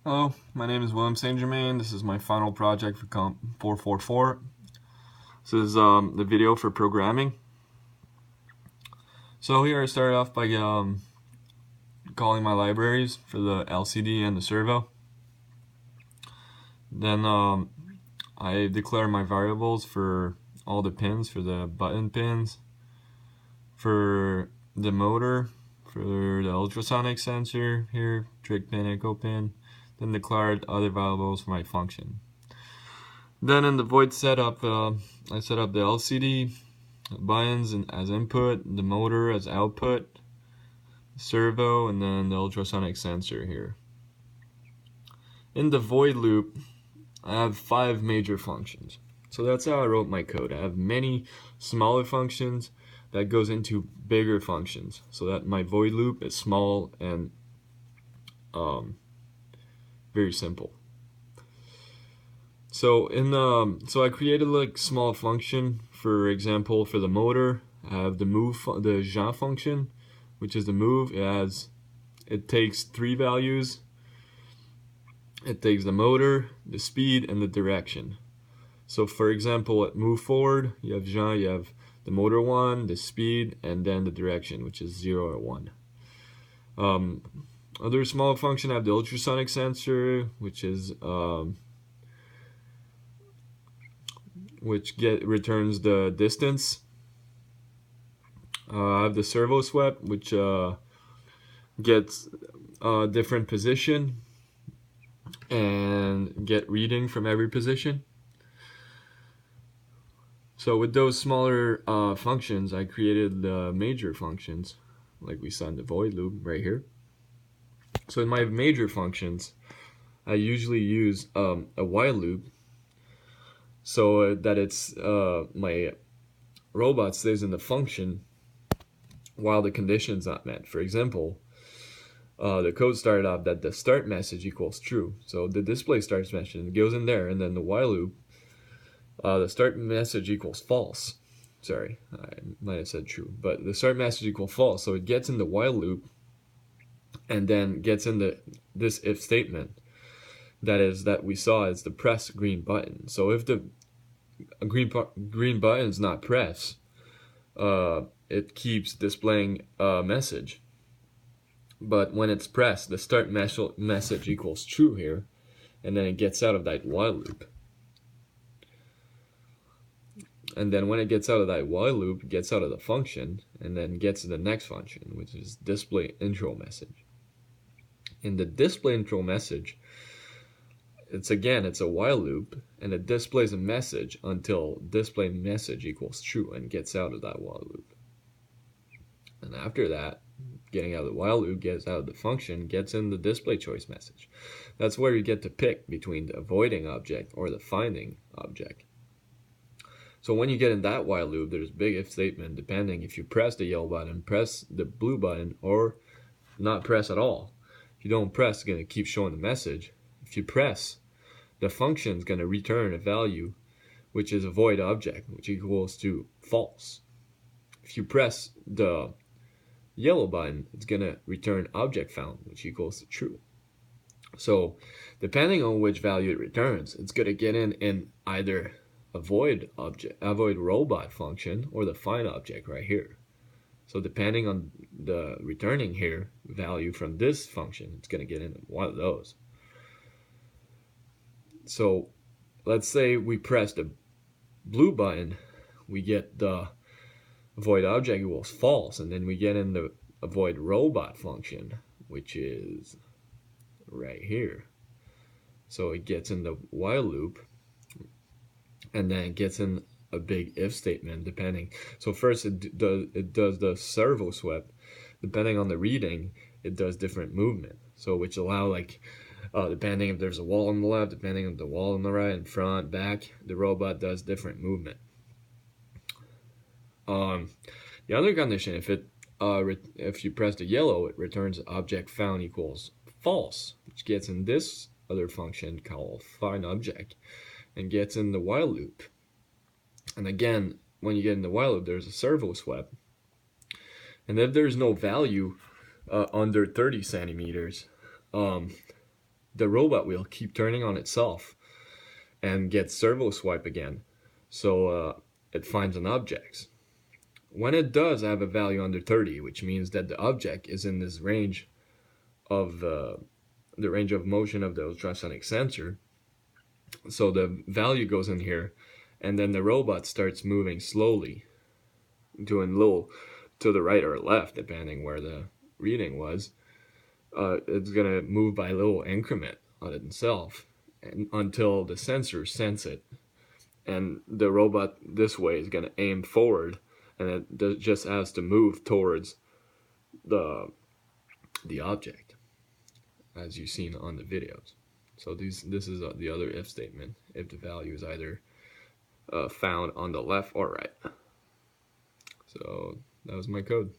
Hello, my name is William St-Germain. This is my final project for COMP444. This is the video for programming. So here I started off by calling my libraries for the LCD and the servo. Then I declare my variables for all the pins, for the button pins, for the motor, for the ultrasonic sensor here, trig pin, echo pin, then declared other variables for my function. Then in the void setup, I set up the LCD buttons as input, the motor as output, servo, and then the ultrasonic sensor here. In the void loop, I have 5 major functions. So that's how I wrote my code. I have many smaller functions that goes into bigger functions, so that my void loop is small and very simple. So I created like small function. For example, for the motor, I have the the Jean function, which is the move. It takes 3 values. It takes the motor, the speed, and the direction. So for example, at move forward, you have Jean, you have the motor 1, the speed, and then the direction, which is 0 or 1. Other small function, I have the ultrasonic sensor, which is returns the distance. I have the servo swept, which gets different position and get reading from every position. So with those smaller functions, I created the major functions, like we saw in the void loop right here. So in my major functions, I usually use a while loop, so that it's my robot stays in the function while the condition is not met. For example, the code started off that the start message equals true. So the display starts message goes in there, and then the while loop, the start message equals false. Sorry, I might have said true, but the start message equals false. So it gets in the while loop, and then gets in this if statement. That we saw is the press green button. So if the green button is not pressed, it keeps displaying a message. But when it's pressed, the start message equals true here, and then it gets out of that while loop. And then when it gets out of that while loop, it gets out of the function, and then gets to the next function, which is display intro message. In the display intro message, it's a while loop, and it displays a message until display message equals true and gets out of that while loop. And after that, getting out of the while loop, gets out of the function, gets in the display choice message. That's where you get to pick between the avoiding object or the finding object. So when you get in that while loop, there's a big if statement depending if you press the yellow button, press the blue button, or not press at all. If you don't press, it's going to keep showing the message. If you press, the function is going to return a value, which is a void object, which equals to false. If you press the yellow button, it's going to return object found, which equals to true. So depending on which value it returns, it's going to get in either a void robot function or the find object right here. So depending on the returning here value from this function, it's going to get in one of those. So let's say we press the blue button, we get the void object equals false, and then we get in the avoid robot function, which is right here. So it gets in the while loop, and then it gets in a big if statement depending. So first it does the servo swept. Depending on the reading, it does different movement. So which allow depending if there's a wall on the left, depending on the wall on the right, in front, back, the robot does different movement. The other condition, if you press the yellow, it returns object found equals false, which gets in this other function called find object, and gets in the while loop. And again, when you get in the while loop, there's a servo swept, and if there's no value under 30 centimeters, the robot will keep turning on itself and get servo swipe again. So it finds an object. When it does have a value under 30, which means that the object is in this range of the range of motion of the ultrasonic sensor, so the value goes in here, and then the robot starts moving slowly, doing little to the right or left, depending where the reading was. It's gonna move by a little increment on itself until the sensors sense it, and the robot this way is gonna aim forward, and it just has to move towards the object, as you've seen on the videos. So this is the other if statement, if the value is either found on the left or right. So that was my code.